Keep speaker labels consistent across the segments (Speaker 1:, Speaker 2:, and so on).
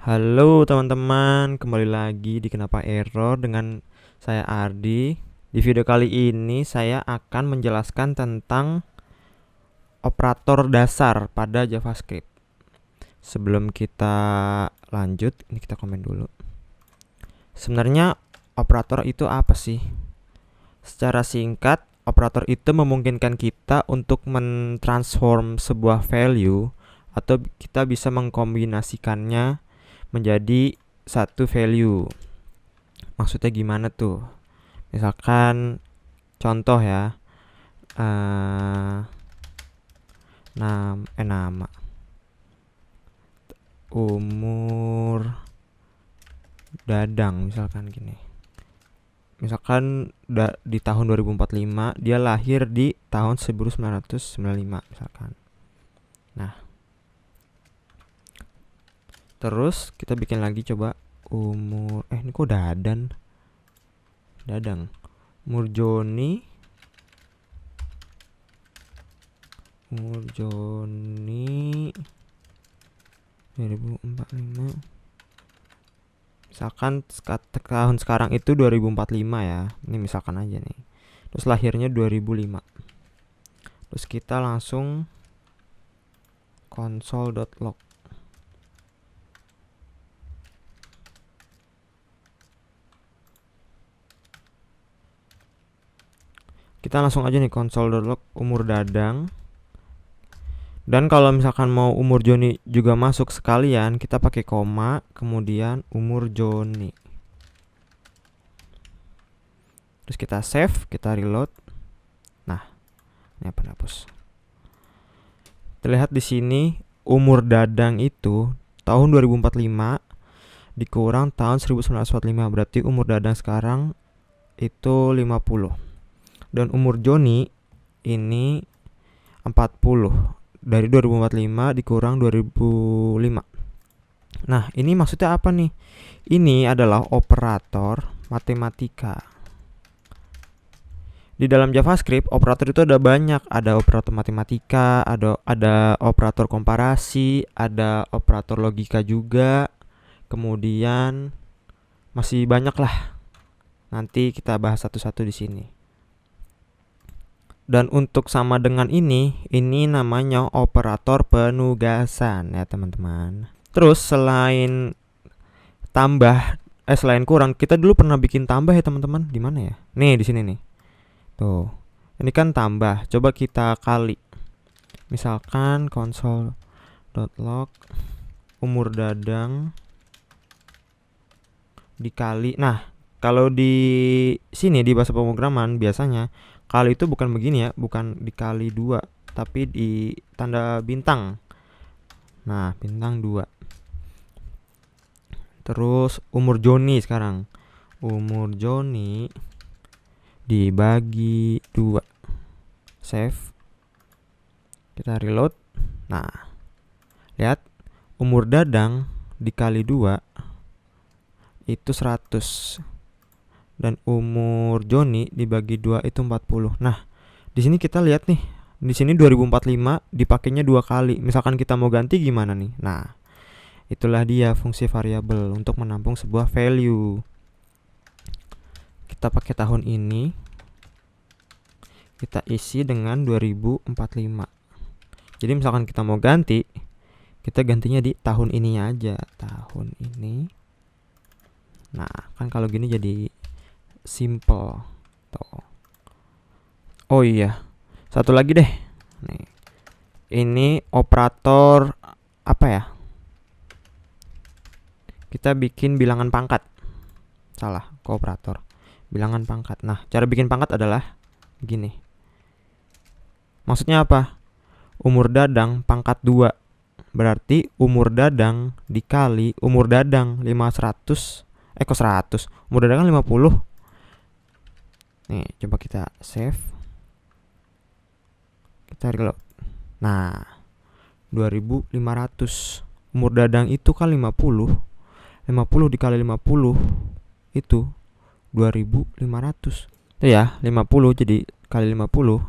Speaker 1: Halo teman-teman, kembali lagi di Kenapa Error dengan saya Ardi. Di video kali ini saya akan menjelaskan tentang operator dasar pada JavaScript. Sebelum kita lanjut, ini kita komen dulu. Sebenarnya operator itu apa sih? Secara singkat, operator itu memungkinkan kita untuk mentransform sebuah value atau kita bisa mengkombinasikannya menjadi satu value. Maksudnya gimana tuh? Misalkan contoh ya, nama umur Dadang misalkan gini. Misalkan di tahun 2045, dia lahir di tahun 1995 misalkan. Nah, terus kita bikin lagi coba umur ini kok Dadang umur Joni 2045, misalkan tahun sekarang itu 2045 ya, ini misalkan aja nih, terus lahirnya 2005. Terus kita langsung console.log. Kita langsung aja nih console.log umur Dadang. Dan kalau misalkan mau umur Joni juga masuk sekalian, kita pakai koma, kemudian umur Joni. Terus kita save, kita reload. Nah, ini apa hapus. Terlihat di sini umur Dadang itu tahun 2045 dikurang tahun 1945, berarti umur Dadang sekarang itu 50. Dan umur Joni ini 40. Dari 2045 dikurang 2005. Nah, ini maksudnya apa nih? Ini adalah operator matematika. Di dalam JavaScript, operator itu ada banyak. Ada operator matematika, ada operator komparasi, ada operator logika juga. Kemudian masih banyak lah. Nanti kita bahas satu-satu di sini. Dan untuk sama dengan ini namanya operator penugasan ya teman-teman. Terus selain kurang, kita dulu pernah bikin tambah ya teman-teman. Di mana ya? Nih di sini nih. Tuh. Ini kan tambah. Coba kita kali. Misalkan console.log umur Dadang dikali. Nah, kalau di sini di bahasa pemrograman biasanya kali itu bukan begini ya, bukan dikali 2, tapi di tanda bintang. Nah, bintang 2. Terus umur Joni sekarang. Umur Joni dibagi 2. Save. Kita reload. Nah, lihat umur Dadang dikali 2 itu 100. Dan umur Joni dibagi 2 itu 40. Nah, di sini kita lihat nih. Di sini 2045 dipakainya 2 kali. Misalkan kita mau ganti gimana nih? Nah, itulah dia fungsi variabel untuk menampung sebuah value. Kita pakai tahun ini. Kita isi dengan 2045. Jadi misalkan kita mau ganti, kita gantinya di tahun ininya aja. Tahun ini. Nah, kan kalau gini jadi simple tuh. Oh iya, satu lagi deh. Nih, ini operator apa ya? Kita bikin bilangan pangkat. Salah, operator bilangan pangkat. Nah, cara bikin pangkat adalah gini. Maksudnya apa? Umur Dadang pangkat 2. Berarti umur Dadang dikali umur Dadang 100. Umur Dadang kan 50. Nih, coba kita save. Kita reload. Nah, 2500. Umur Dadang itu kan 50. 50 dikali 50 itu 2500. Itu ya, 50 jadi kali 50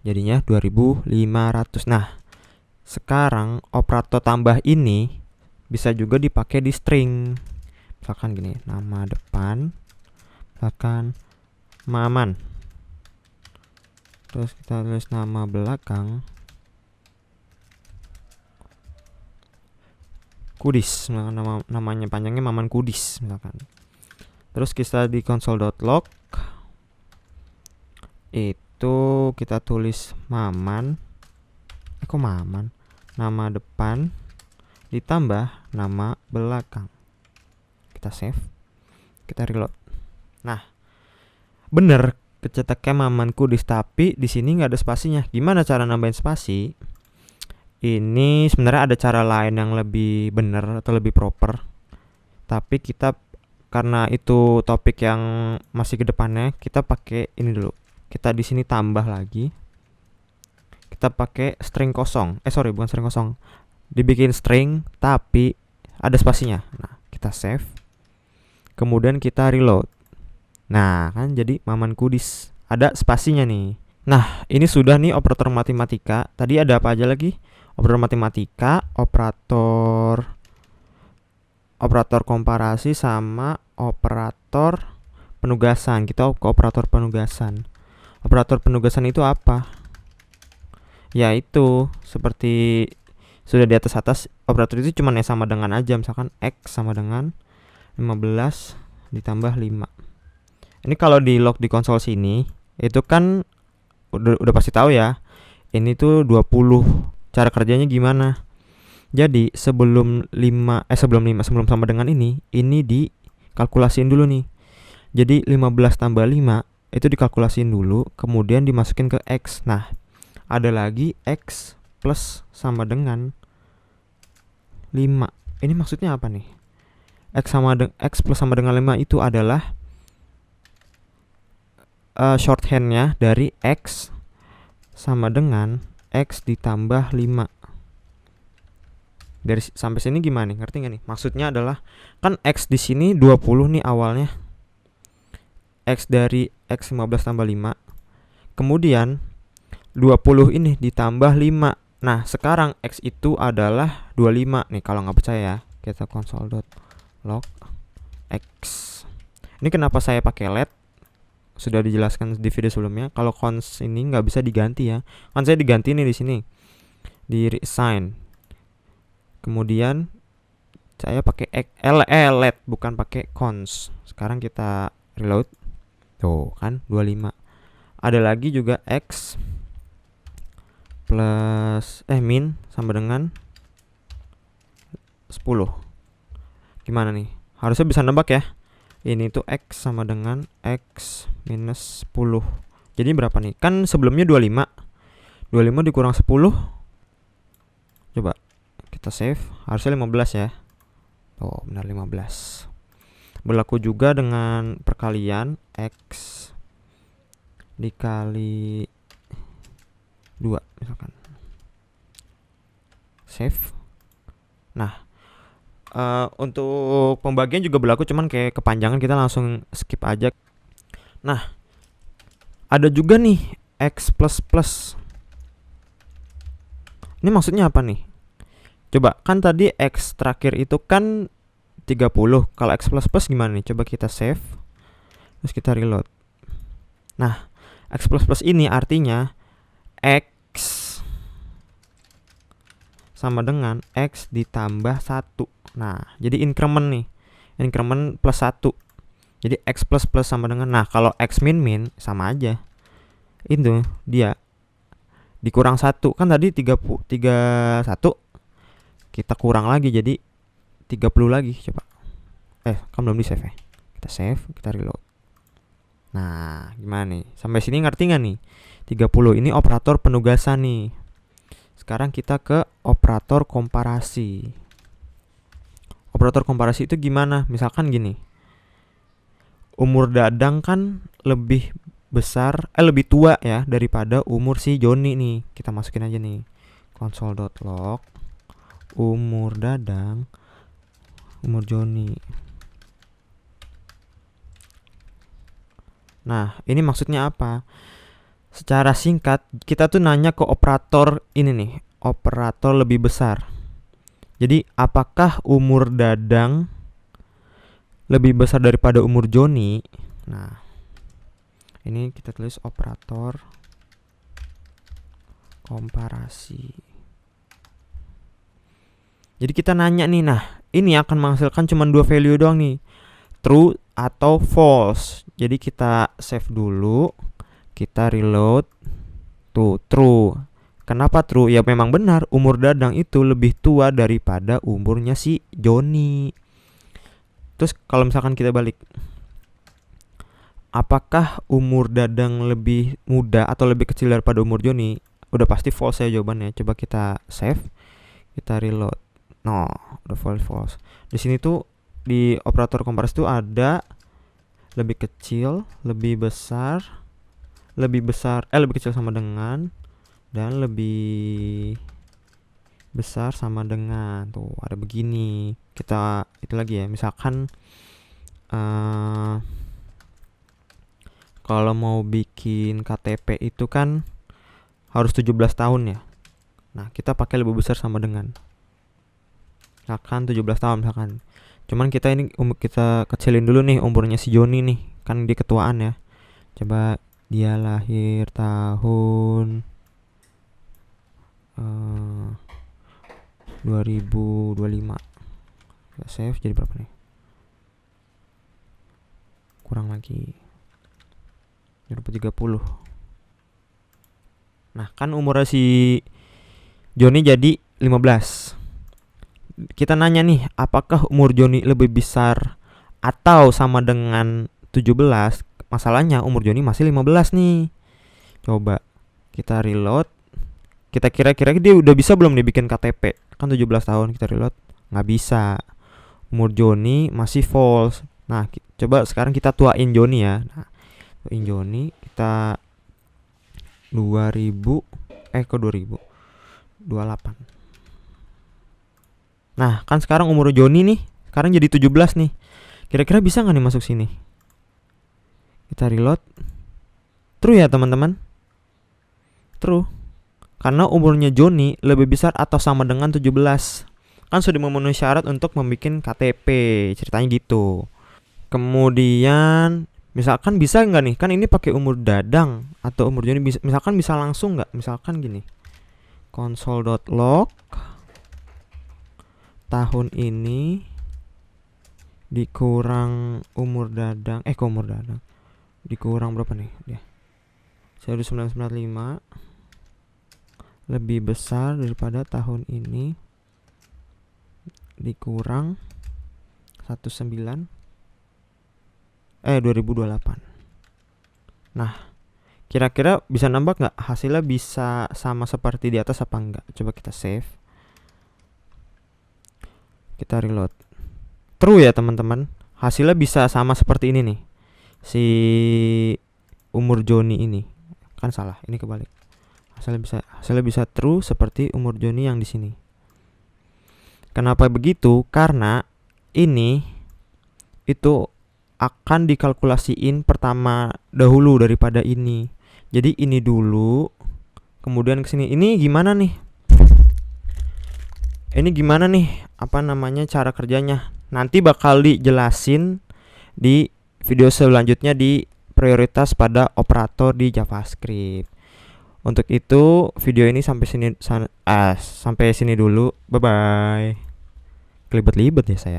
Speaker 1: jadinya 2500. Nah, sekarang operator tambah ini bisa juga dipakai di string. Misalkan gini, nama depan, misalkan Maman. Terus kita tulis nama belakang Kudis, namanya panjangnya Maman Kudis misalkan. Terus kita di console.log itu kita tulis Maman, kok Maman, nama depan ditambah nama belakang. Kita save, kita reload. Nah, bener kecetaknya Maman Kudis, tapi di sini nggak ada spasinya. Gimana cara nambahin spasi? Ini sebenarnya ada cara lain yang lebih bener atau lebih proper. Tapi kita karena itu topik yang masih ke depannya, kita pakai ini dulu. Kita di sini tambah lagi. Kita pakai string kosong. Bukan string kosong. Dibikin string tapi ada spasinya. Nah, kita save. Kemudian kita reload. Nah, kan jadi Maman Kudis. Ada spasinya nih. Nah, ini sudah nih operator matematika. Tadi ada apa aja lagi? Operator matematika, operator komparasi, sama operator penugasan. Kita ke operator penugasan. Operator penugasan itu apa? Yaitu seperti sudah di atas, operator itu cuma sama dengan aja. Misalkan X sama dengan 15 ditambah 5. Ini kalau di log di konsol sini, itu kan udah pasti tahu ya. Ini tuh 20. Cara kerjanya gimana? Jadi sebelum sama dengan ini dikalkulasiin dulu nih. Jadi 15 tambah 5 itu dikalkulasiin dulu, kemudian dimasukin ke X. Nah, ada lagi X plus sama dengan 5. Ini maksudnya apa nih? X plus sama dengan 5 itu adalah shorthandnya dari X sama dengan X ditambah 5. Dari sampai sini gimana nih? Ngerti gak nih? Maksudnya adalah kan X di sini 20 nih awalnya. X dari X 15 tambah 5. Kemudian 20 ini ditambah 5. Nah, sekarang X itu adalah 25. Nih kalau nggak percaya ya, kita console.log X. Ini kenapa saya pakai let? Sudah dijelaskan di video sebelumnya. Kalau cons ini nggak bisa diganti ya. Kan saya diganti nih di sini. Di reassign. Kemudian saya pakai let bukan pakai cons. Sekarang kita reload. Tuh kan 25. Ada lagi juga X plus min sama dengan 10. Gimana nih? Harusnya bisa nebak ya. Ini tuh X sama dengan X minus 10. Jadi berapa nih? Kan sebelumnya 25. 25 dikurang 10. Coba kita save. Harusnya 15 ya. Oh, benar 15. Berlaku juga dengan perkalian X dikali 2 misalkan. Save. Nah, untuk pembagian juga berlaku, cuman kayak kepanjangan kita langsung skip aja. Nah, ada juga nih X plus plus. Ini maksudnya apa nih? Coba, kan tadi X terakhir itu kan 30. Kalau X plus plus gimana nih? Coba kita save. Terus kita reload. Nah, X plus plus ini artinya X sama dengan X ditambah 1. Nah, jadi increment nih. Increment plus 1. Jadi X plus plus sama dengan, nah kalau X min min sama aja. Itu dia dikurang 1. Kan tadi 31. Kita kurang lagi jadi 30 lagi. Coba. Kan belum di save ya. Kita save, kita reload. Nah, gimana nih? Sampai sini ngerti gak nih? 30 ini operator penugasan nih. Sekarang kita ke operator komparasi. Operator komparasi itu gimana? Misalkan gini. Umur Dadang kan lebih lebih tua ya daripada umur si Joni nih. Kita masukin aja nih. Console.log umur Dadang, umur Joni. Nah, ini maksudnya apa? Secara singkat, kita tuh nanya ke operator ini nih, operator lebih besar. Jadi apakah umur Dadang lebih besar daripada umur Joni? Nah, ini kita tulis operator komparasi. Jadi kita nanya nih, nah ini akan menghasilkan cuma 2 value doang nih, true atau false. Jadi kita save dulu, kita reload. Tuh, true. Kenapa true? Ya memang benar, umur Dadang itu lebih tua daripada umurnya si Joni. Terus kalau misalkan kita balik, apakah umur Dadang lebih muda atau lebih kecil daripada umur Joni? Udah pasti false ya jawabannya. Coba kita save, kita reload. No, udah false. Di sini tuh di operator komparasi tuh ada lebih kecil, lebih besar, lebih kecil sama dengan, dan lebih besar sama dengan. Tuh ada begini. Kita itu lagi ya, misalkan kalau mau bikin KTP itu kan harus 17 tahun ya. Nah kita pakai lebih besar sama dengan, misalkan 17 tahun misalkan. Cuman kita ini kita kecilin dulu nih umurnya si Joni nih, kan dia ketuaan ya. Coba dia lahir tahun 2025. Kita save, jadi berapa nih? Kurang lagi 2030. Nah kan umurnya si Joni jadi 15. Kita nanya nih, apakah umur Joni lebih besar atau sama dengan 17? Masalahnya umur Joni masih 15 nih. Coba kita reload. Kita kira-kira dia udah bisa belum nih bikin KTP? Kan 17 tahun, kita reload. Nggak bisa. Umur Joni masih false. Nah, coba sekarang kita tuain Joni ya. Nah, tuain Joni, kita 28. Nah, kan sekarang umur Joni nih, sekarang jadi 17 nih. Kira-kira bisa nggak nih masuk sini? Kita reload. True ya teman-teman? True. Karena umurnya Joni lebih besar atau sama dengan 17. Kan sudah memenuhi syarat untuk membuat KTP. Ceritanya gitu. Kemudian misalkan bisa nggak nih? Kan ini pakai umur Dadang atau umur Joni. Misalkan bisa langsung nggak? Misalkan gini. console.log tahun ini dikurang umur Dadang. Umur Dadang dikurang berapa nih dia? 1995 lebih besar daripada tahun ini dikurang 2028. Nah, kira-kira bisa nambah nggak? Hasilnya bisa sama seperti di atas apa enggak? Coba kita save, kita reload. True ya teman-teman, hasilnya bisa sama seperti ini nih. Si umur Joni ini kan salah, ini kebalik. Hasilnya bisa true seperti umur Joni yang di sini. Kenapa begitu? Karena ini itu akan dikalkulasiin pertama dahulu daripada ini. Jadi ini dulu, kemudian ke sini. Ini gimana nih? Apa namanya cara kerjanya? Nanti bakal dijelasin di video selanjutnya di prioritas pada operator di JavaScript. Untuk itu video ini sampai sini dulu. Bye bye. Kelibet-libet ya saya.